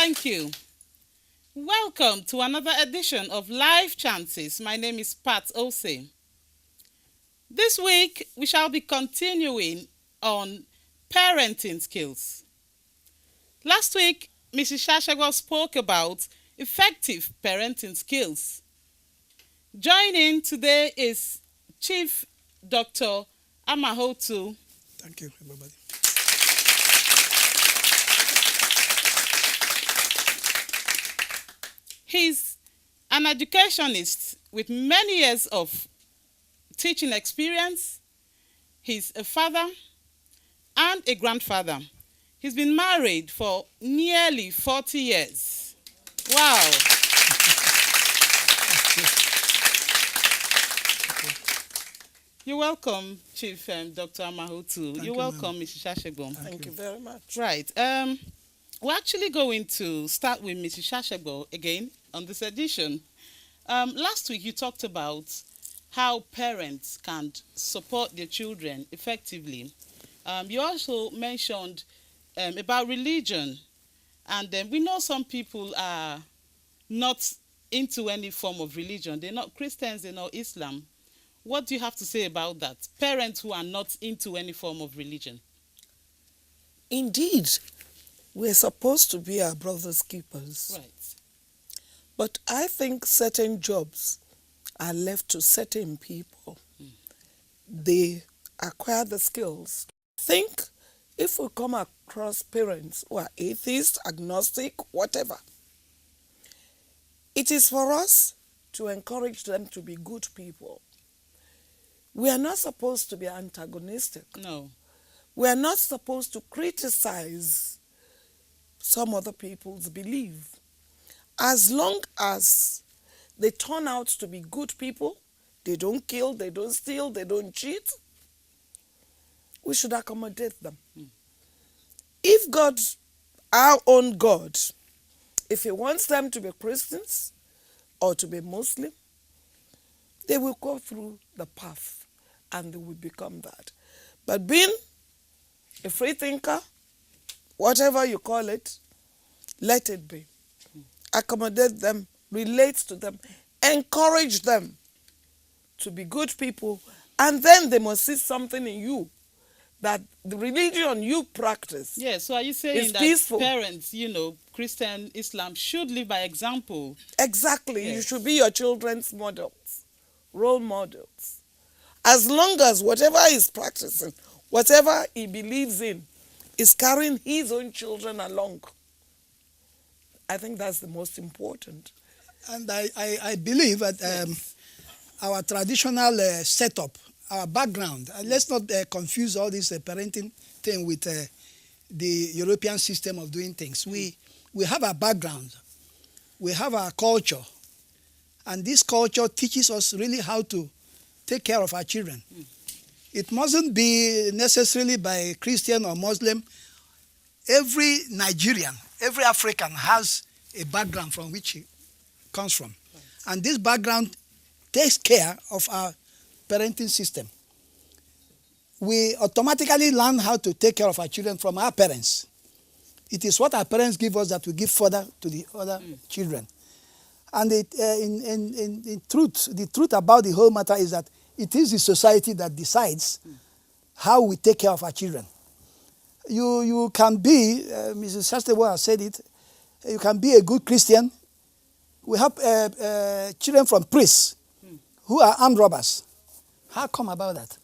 Thank you. Welcome to another edition of Life Chances. My name is John-Oseh. This week, we shall be continuing on parenting skills. Last week, Mrs. Shashagwa spoke about effective parenting skills. Joining today is Chief Dr. Amahotu. Thank you, everybody. He's an educationist with many years of teaching experience. He's a father and a grandfather. He's been married for nearly 40 years. Wow. You're welcome, Chief Dr. Amahotu. You're welcome, Mrs. Shashegbo. Thank you very much. Right. We're actually going to start with Mrs. Shashegbo again on this edition. Last week, you talked about how parents can support their children effectively. You also mentioned about religion. And we know some people are not into any form of religion. They're not Christians, they're not Islam. What do you have to say about that? Parents who are not into any form of religion. Indeed, we're supposed to be our brother's keepers. Right. But I think certain jobs are left to certain people. They acquire the skills. Think if we come across parents who are atheists, agnostic, whatever, it is for us to encourage them to be good people. We are not supposed to be antagonistic. No. We are not supposed to criticize some other people's belief. As long as they turn out to be good people, they don't kill, they don't steal, they don't cheat, we should accommodate them. If God, our own God, if he wants them to be Christians or to be Muslim, they will go through the path and they will become that. But being a free thinker, whatever you call it, let it be. Accommodate them, relate to them, encourage them to be good people, and then they must see something in you that the religion you practice. Yeah, so are you saying that peaceful. Parents, Christian, Islam, should live by example? Exactly. Yes. You should be your children's models, role models. As long as whatever he's practicing, whatever he believes in, is carrying his own children along, I think that's the most important. And I believe that our traditional setup, our background, let's not confuse all this parenting thing with the European system of doing things. We have our background, we have our culture, and this culture teaches us really how to take care of our children. It mustn't be necessarily by Christian or Muslim. Every Nigerian, every African has a background from which he comes from. Right. And this background takes care of our parenting system. We automatically learn how to take care of our children from our parents. It is what our parents give us that we give further to the other children. And in truth, the truth about the whole matter is that it is the society that decides how we take care of our children. You can be, Mrs. Shastable has said it, you can be a good Christian. We have children from priests who are armed robbers. How come about that?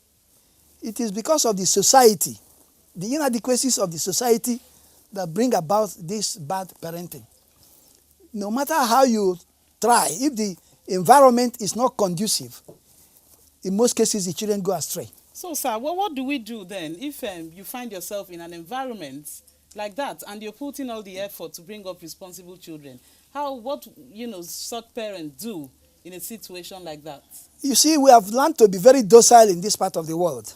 It is because of the society, the inadequacies of the society that bring about this bad parenting. No matter how you try, if the environment is not conducive, in most cases the children go astray. So, sir, what do we do then if you find yourself in an environment like that and you're putting all the effort to bring up responsible children? What such parents do in a situation like that? You see, we have learned to be very docile in this part of the world.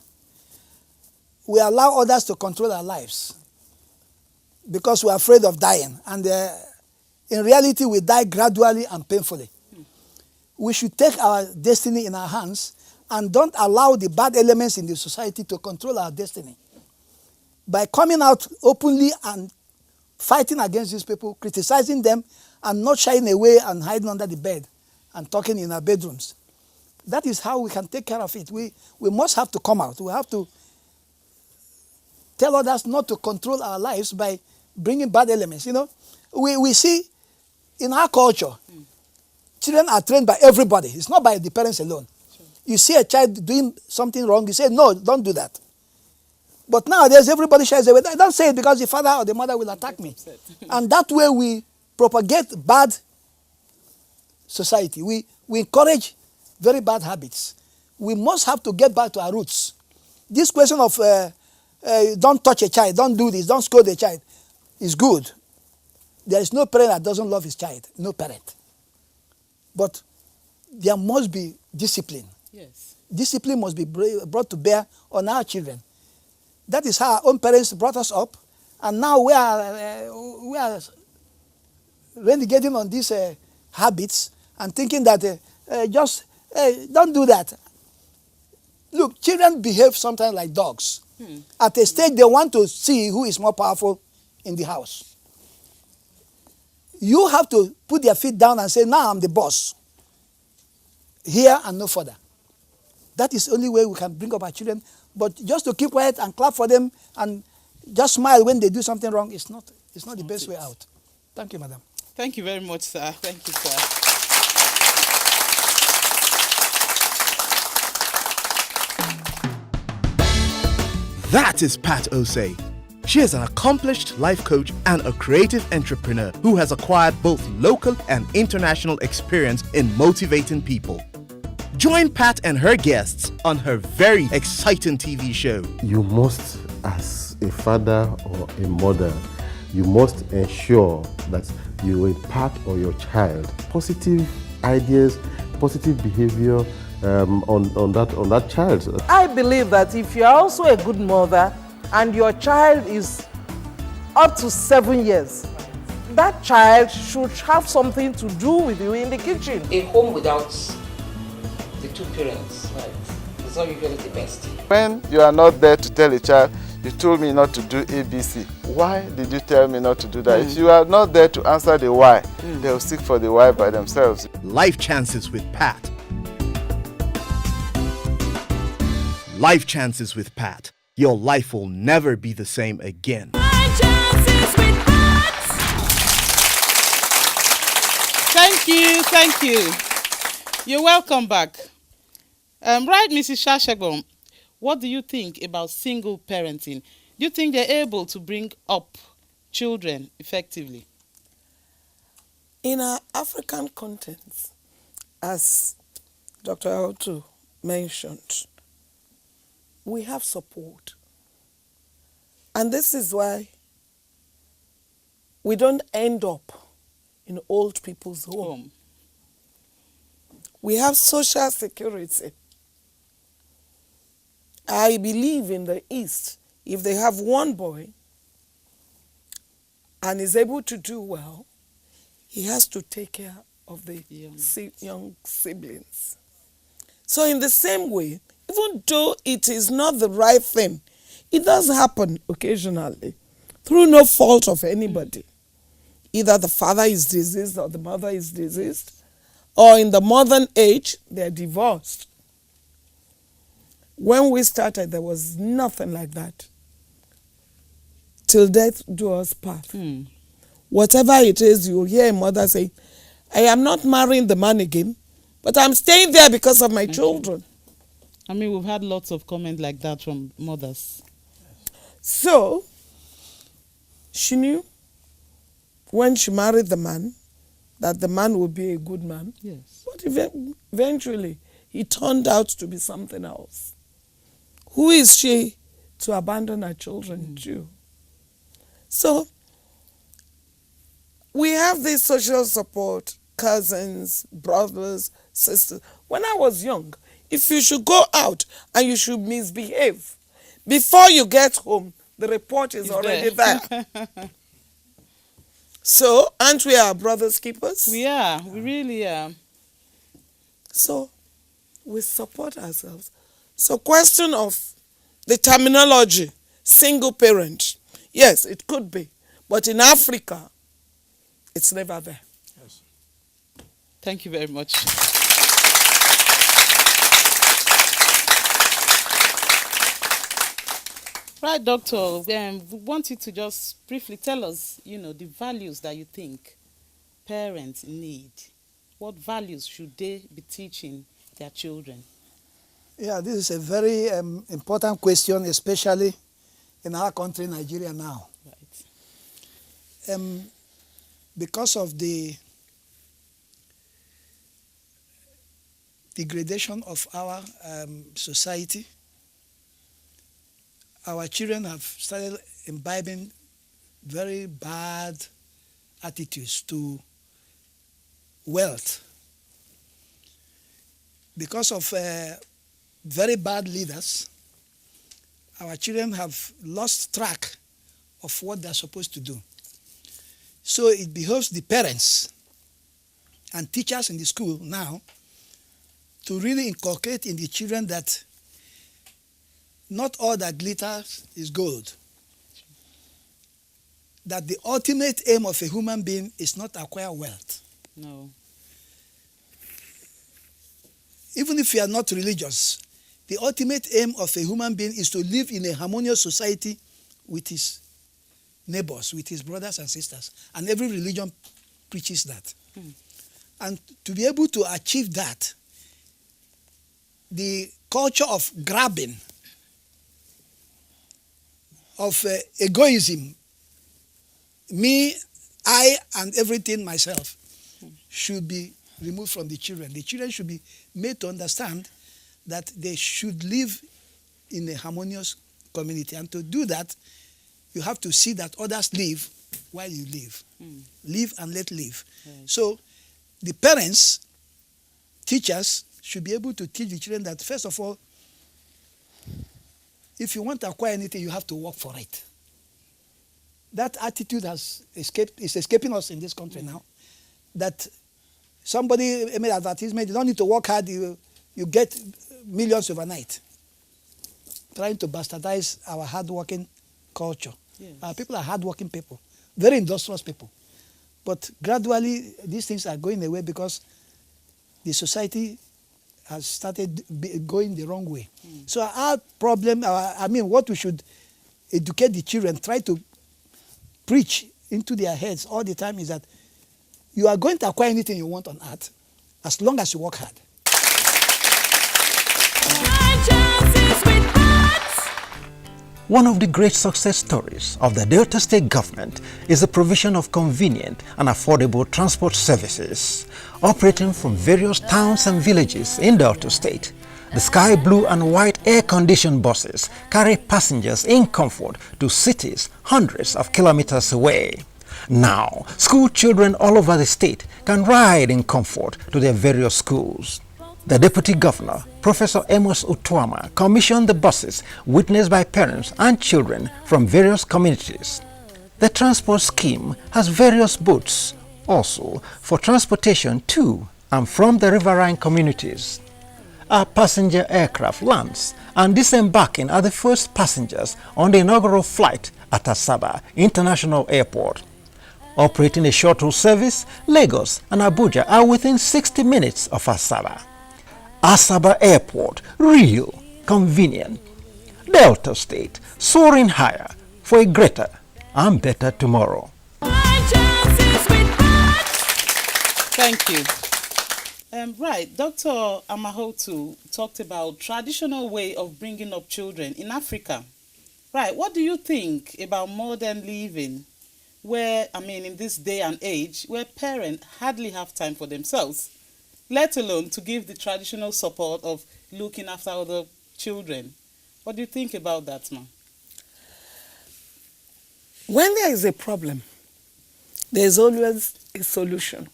We allow others to control our lives because we're afraid of dying. And in reality, we die gradually and painfully. We should take our destiny in our hands and don't allow the bad elements in the society to control our destiny. By coming out openly and fighting against these people, criticizing them, and not shying away and hiding under the bed and talking in our bedrooms. That is how we can take care of it. We must have to come out. We have to tell others not to control our lives by bringing bad elements. You know, we see in our culture, children are trained by everybody. It's not by the parents alone. Sure. You see a child doing something wrong, you say, no, don't do that. But nowadays, everybody shies away. Don't say it because the father or the mother will attack me. And that way we propagate bad society. We encourage very bad habits. We must have to get back to our roots. This question of don't touch a child, don't do this, don't scold a child is good. There is no parent that doesn't love his child. No parent. But there must be discipline. Yes. Discipline must be brought to bear on our children. That is how our own parents brought us up. And now we are renegading on these habits and thinking that don't do that. Look, children behave sometimes like dogs. At a stage, they want to see who is more powerful in the house. You have to put your feet down and say, now I'm the boss. Here and no further. That is the only way we can bring up our children. But just to keep quiet and clap for them and just smile when they do something wrong, it's not the best way out. Thank you, madam. Thank you very much, sir. Thank you, sir. That is Pat Oseh. She is an accomplished life coach and a creative entrepreneur who has acquired both local and international experience in motivating people. Join Pat and her guests on her very exciting TV show. You must, as a father or a mother, you must ensure that you impart on your child positive ideas, positive behavior on that child. I believe that if you are also a good mother and your child is up to 7 years, that child should have something to do with you in the kitchen. A home without the two parents, right, is not usually the best. When you are not there to tell a child, you told me not to do ABC. Why did you tell me not to do that? If you are not there to answer the why, they will seek for the why by themselves. Life Chances with Pat. Life Chances with Pat. Your life will never be the same again. Life Chances with Pat. Thank you. You're welcome back. Right, Mrs. Shashagom, what do you think about single parenting? Do you think they're able to bring up children effectively? In our African context, as Dr. Autu mentioned, we have support. And this is why we don't end up in old people's home. We have social security. I believe in the East, if they have one boy and is able to do well, he has to take care of the young siblings. So in the same way, even though it is not the right thing, it does happen occasionally through no fault of anybody. Either the father is deceased or the mother is deceased, or in the modern age, they're divorced. When we started, there was nothing like that. Till death do us part. Whatever it is, you'll hear a mother say, I am not marrying the man again, but I'm staying there because of my children. I mean, we've had lots of comments like that from mothers. So, she knew when she married the man that the man would be a good man. Yes. But eventually, he turned out to be something else. Who is she to abandon her children to? So, we have this social support, cousins, brothers, sisters. When I was young, if you should go out and you should misbehave, before you get home, the report is already there. So, aren't we our brother's keepers? We are. We really are. So, we support ourselves. So, question of the terminology, single parent. Yes, it could be. But in Africa, it's never there. Yes. Thank you very much. Right, Doctor. We want you to just briefly tell us, the values that you think parents need. What values should they be teaching their children? Yeah, this is a very important question, especially in our country, Nigeria now. Right. Because of the degradation of our society, our children have started imbibing very bad attitudes to wealth. Because of very bad leaders, our children have lost track of what they're supposed to do. So it behoves the parents and teachers in the school now to really inculcate in the children that not all that glitters is gold. That the ultimate aim of a human being is not to acquire wealth. No. Even if you are not religious, the ultimate aim of a human being is to live in a harmonious society with his neighbors, with his brothers and sisters. And every religion preaches that. And to be able to achieve that, the culture of grabbing, of egoism, me, I, and everything myself, should be removed from the children. The children should be made to understand that they should live in a harmonious community. And to do that, you have to see that others live while you live. Live and let live. Right. So the parents, teachers, should be able to teach the children that, first of all, if you want to acquire anything, you have to work for it. That attitude is escaping us in this country now. That somebody made advertisement, you don't need to work hard, you get millions overnight. Trying to bastardize our hard-working culture. Yes. Our people are hard-working people, very industrious people. But gradually, these things are going away because the society has started going the wrong way. So our problem, what we should educate the children, try to preach into their heads all the time is that you are going to acquire anything you want on earth as long as you work hard. One of the great success stories of the Delta State government is the provision of convenient and affordable transport services. Operating from various towns and villages in Delta State, the sky blue and white air-conditioned buses carry passengers in comfort to cities hundreds of kilometers away. Now, school children all over the state can ride in comfort to their various schools. The Deputy Governor, Professor Amos Utuama, commissioned the buses witnessed by parents and children from various communities. The transport scheme has various boats, also for transportation to and from the riverine communities. A passenger aircraft lands and disembarking are the first passengers on the inaugural flight at Asaba International Airport. Operating a shuttle service, Lagos and Abuja are within 60 minutes of Asaba. Asaba Airport, real, convenient. Delta State, soaring higher for a greater and better tomorrow. Thank you. Right, Dr. Amahotu talked about traditional way of bringing up children in Africa. Right, what do you think about modern living where, in this day and age, where parents hardly have time for themselves, let alone to give the traditional support of looking after other children? What do you think about that, ma'am? When there is a problem, there is always a solution.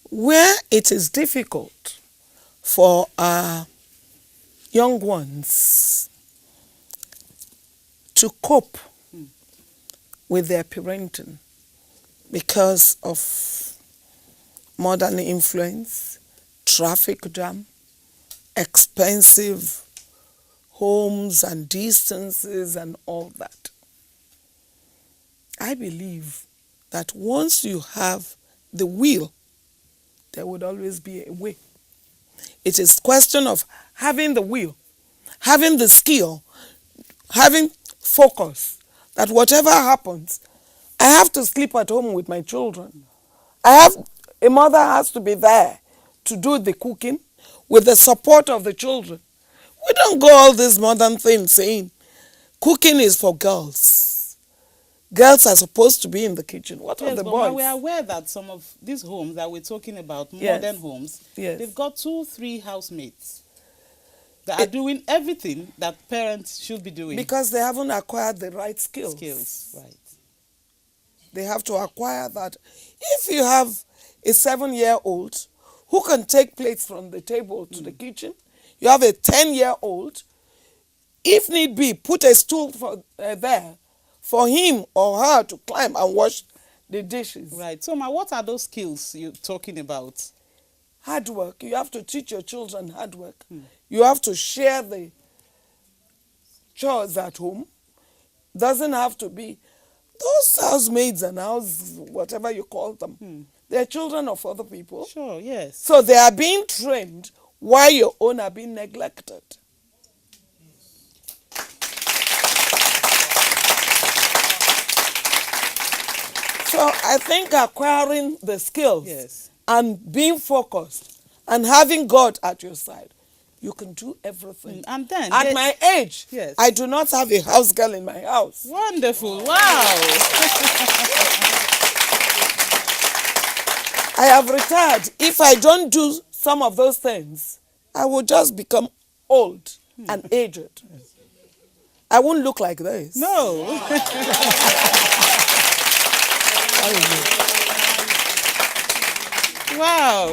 Where it is difficult for our young ones to cope with their parenting because of modern influence, traffic jam, expensive homes and distances and all that. I believe that once you have the will, there would always be a way. It is question of having the will, having the skill, having focus, that whatever happens, I have to sleep at home with my children. A mother has to be there to do the cooking with the support of the children. We don't go all these modern things saying cooking is for girls. Girls are supposed to be in the kitchen. What of Yes, the but boys? we are aware that some of these homes that we're talking about, Yes. modern homes, Yes. they've got 2-3 housemates that are doing everything that parents should be doing. Because they haven't acquired the right skills. Right. They have to acquire that. If you have a 7-year-old who can take plates from the table to the kitchen, you have a 10-year-old, if need be, put a stool there for him or her to climb and wash the dishes. Right. So, Ma, what are those skills you're talking about? Hard work. You have to teach your children hard work. You have to share the chores at home. Doesn't have to be those housemaids and whatever you call them. They're children of other people. Sure, yes. So they are being trained while your own are being neglected. So I think acquiring the skills Yes. and being focused and having God at your side, you can do everything. And then At my age, Yes. I do not have a house girl in my house. Wonderful. Wow. I have retired. If I don't do some of those things, I will just become old and aged. I won't look like this. No. Wow.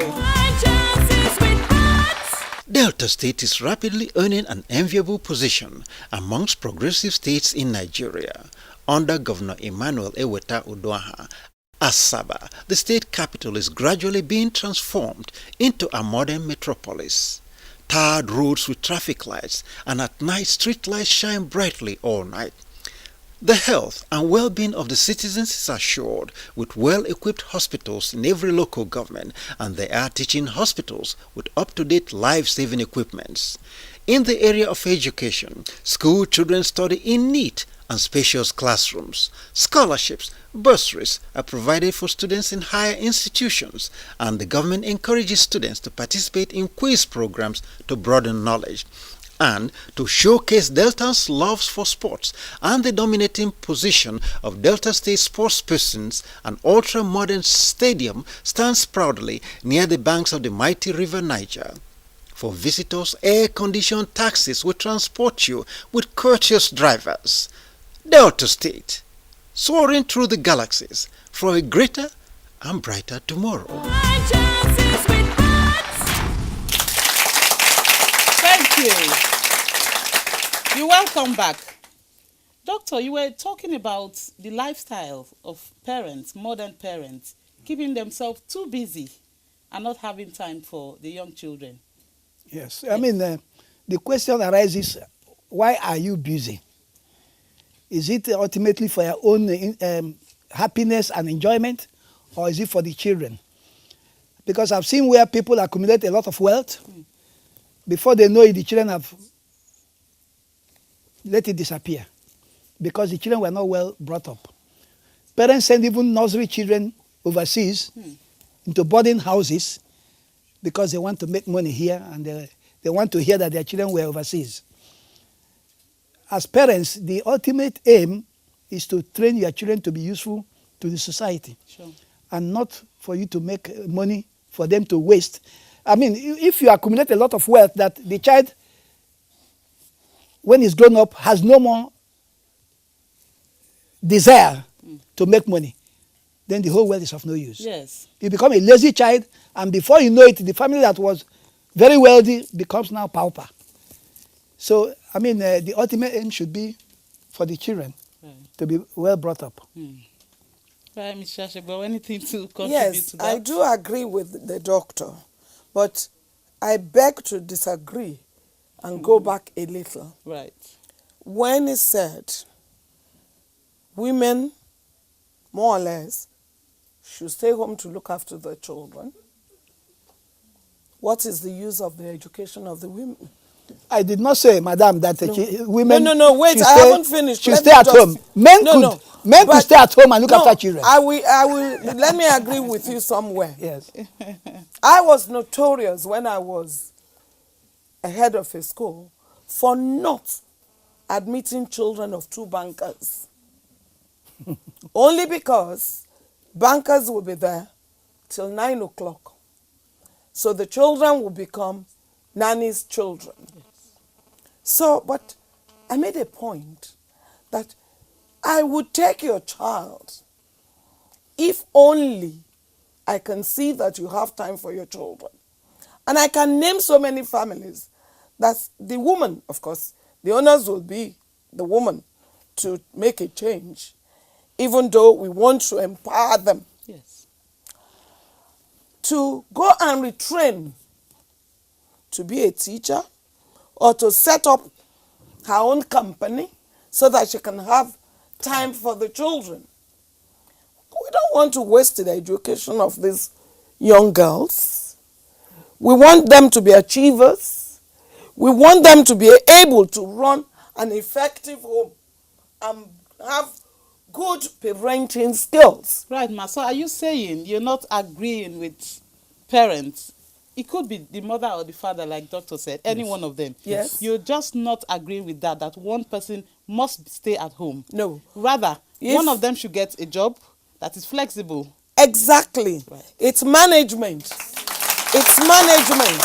Delta State is rapidly earning an enviable position amongst progressive states in Nigeria. Under Governor Emmanuel Eweta Uduaghan, Asaba, the state capital is gradually being transformed into a modern metropolis. Tarred roads with traffic lights, and at night street lights shine brightly all night. The health and well-being of the citizens is assured with well-equipped hospitals in every local government, and they are teaching hospitals with up-to-date life-saving equipments. In the area of education, school children study in neat and spacious classrooms. Scholarships, bursaries are provided for students in higher institutions, and the government encourages students to participate in quiz programs to broaden knowledge. And to showcase Delta's loves for sports and the dominating position of Delta State sportspersons, an ultra-modern stadium stands proudly near the banks of the mighty River Niger. For visitors, air-conditioned taxis will transport you with courteous drivers. Delta State, soaring through the galaxies for a greater and brighter tomorrow. Thank you. You're welcome back. Doctor, you were talking about the lifestyle of parents, modern parents, keeping themselves too busy and not having time for the young children. Yes, I mean, the question arises, why are you busy? Is it ultimately for your own happiness and enjoyment, or is it for the children? Because I've seen where people accumulate a lot of wealth. Before they know it, the children have let it disappear because the children were not well brought up. Parents send even nursery children overseas into boarding houses because they want to make money here and they want to hear that their children were overseas. As parents, the ultimate aim is to train your children to be useful to the society. Sure. And not for you to make money for them to waste. I mean, if you accumulate a lot of wealth that the child, when he's grown up, has no more desire to make money, then the whole wealth is of no use. Yes. You become a lazy child, and before you know it, the family that was very wealthy becomes now pauper. So, I mean, the ultimate aim should be for the children to be well brought up. Right, Ms. Shashebo, anything to contribute Yes, to that? I do agree with the doctor, but I beg to disagree and go back a little. Right. When he said women more or less, should stay home to look after the children. What is the use of the education of the women? I did not say, madam, that women No, wait, should I stay, haven't finished. should Let stay me at just- home. Men could But- stay at home and look no, after children. I will, let me agree with you somewhere. Yes. I was notorious when I was a head of a school for not admitting children of two bankers. Only because bankers will be there till 9 o'clock. So the children will become nanny's children. So, but I made a point that I would take your child if only I can see that you have time for your children. And I can name so many families that the woman, of course, the owners will be the woman to make a change, even though we want to empower them Yes. to go and retrain to be a teacher or to set up her own company so that she can have time for the children. We don't want to waste the education of these young girls. We want them to be achievers. We want them to be able to run an effective home and have good parenting skills. Right, ma. So are you saying you're not agreeing with parents? It could be the mother or the father, like doctor said, any one of them. Yes. You're just not agreeing with that one person must stay at home. No. Rather, If- one of them should get a job that is flexible. Exactly. Right. It's management. It's management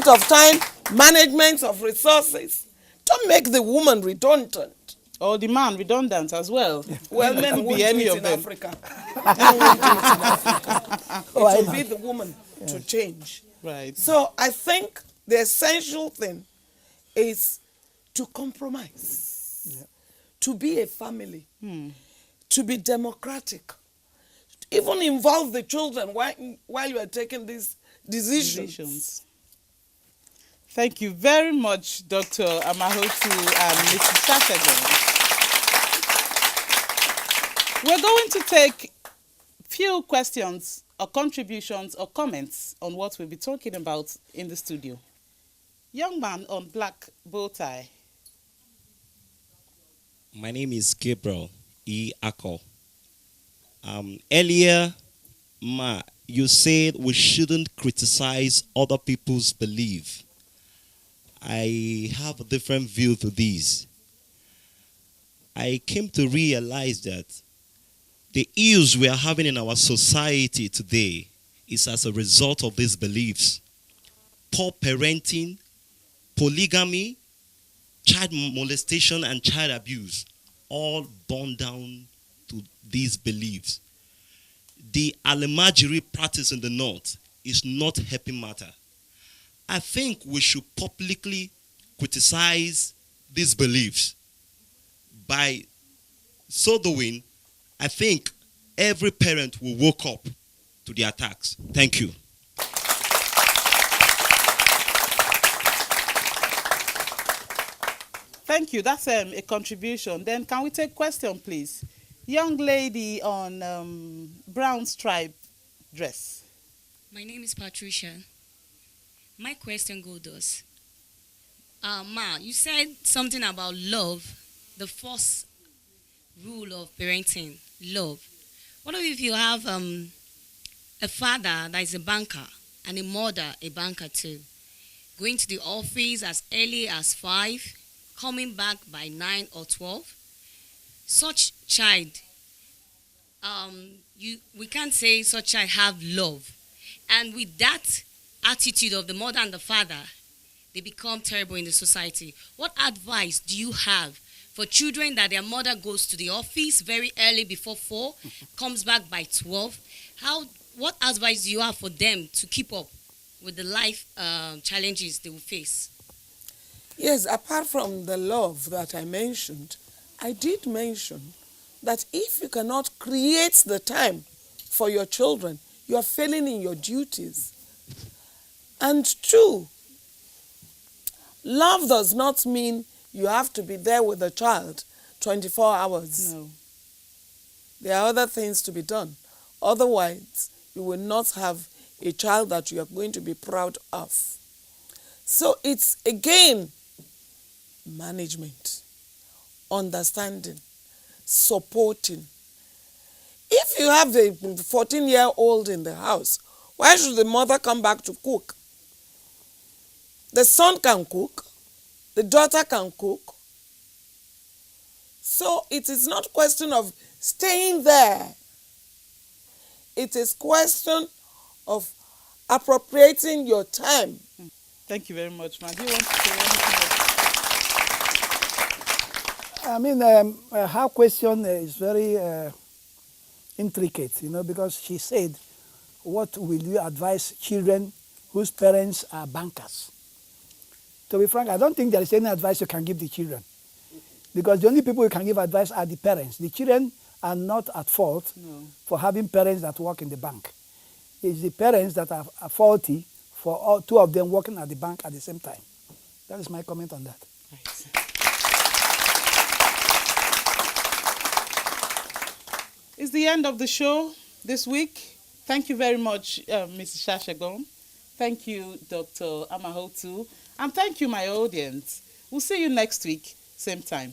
of time, management of resources. Don't make the woman redundant. Or the man redundant as well. Well, It men could won't be do any it of in them. Africa. Men won't do it in Africa. It I will know. be the woman to change. Right. So I think the essential thing is to compromise, to be a family, to be democratic, even involve the children while you are taking these decisions. Thank you very much, Dr. Amahotu and Mrs. Shashagon. We're going to take few questions or contributions or comments on what we'll be talking about in the studio. Young man on black bow tie. My name is Gabriel E. Ako. Earlier, you said we shouldn't criticize other people's belief. I have a different view to this. I came to realize that the ills we are having in our society today is as a result of these beliefs. Poor parenting, polygamy, child molestation, and child abuse, all born down to these beliefs. The alimajiri practice in the north is not helping matter. I think we should publicly criticize these beliefs. By so doing, I think every parent will wake up to the attacks. Thank you. Thank you. That's a contribution. Then can we take question, please? Young lady on brown stripe dress. My name is Patricia. My question goes thus. Ma, you said something about love, the first rule of parenting, love. What if you have a father that is a banker and a mother a banker too, going to the office as early as 5, coming back by 9 or 12? Such child, we can't say such child have love. And with that attitude of the mother and the father, they become terrible in the society. What advice do you have for children that their mother goes to the office very early before 4, comes back by 12? What advice do you have for them to keep up with the life challenges they will face? Yes, apart from the love that I mentioned, I did mention that if you cannot create the time for your children, you are failing in your duties. And 2, love does not mean you have to be there with the child 24 hours. No. There are other things to be done. Otherwise, you will not have a child that you are going to be proud of. So it's, again, management, understanding, supporting. If you have a 14-year-old in the house, why should the mother come back to cook? The son can cook, the daughter can cook. So it is not question of staying there. It is question of appropriating your time. Thank you very much, ma. Do you want to say anything else? I mean, her question is very intricate, because she said, what will you advise children whose parents are bankers? To be frank, I don't think there is any advice you can give the children. Because the only people who can give advice are the parents. The children are not at fault for having parents that work in the bank. It's the parents that are faulty for all two of them working at the bank at the same time. That is my comment on that. Right. It's the end of the show this week. Thank you very much, Mrs. Shashagom. Thank you, Dr. Amahotu. And thank you, my audience. We'll see you next week, same time.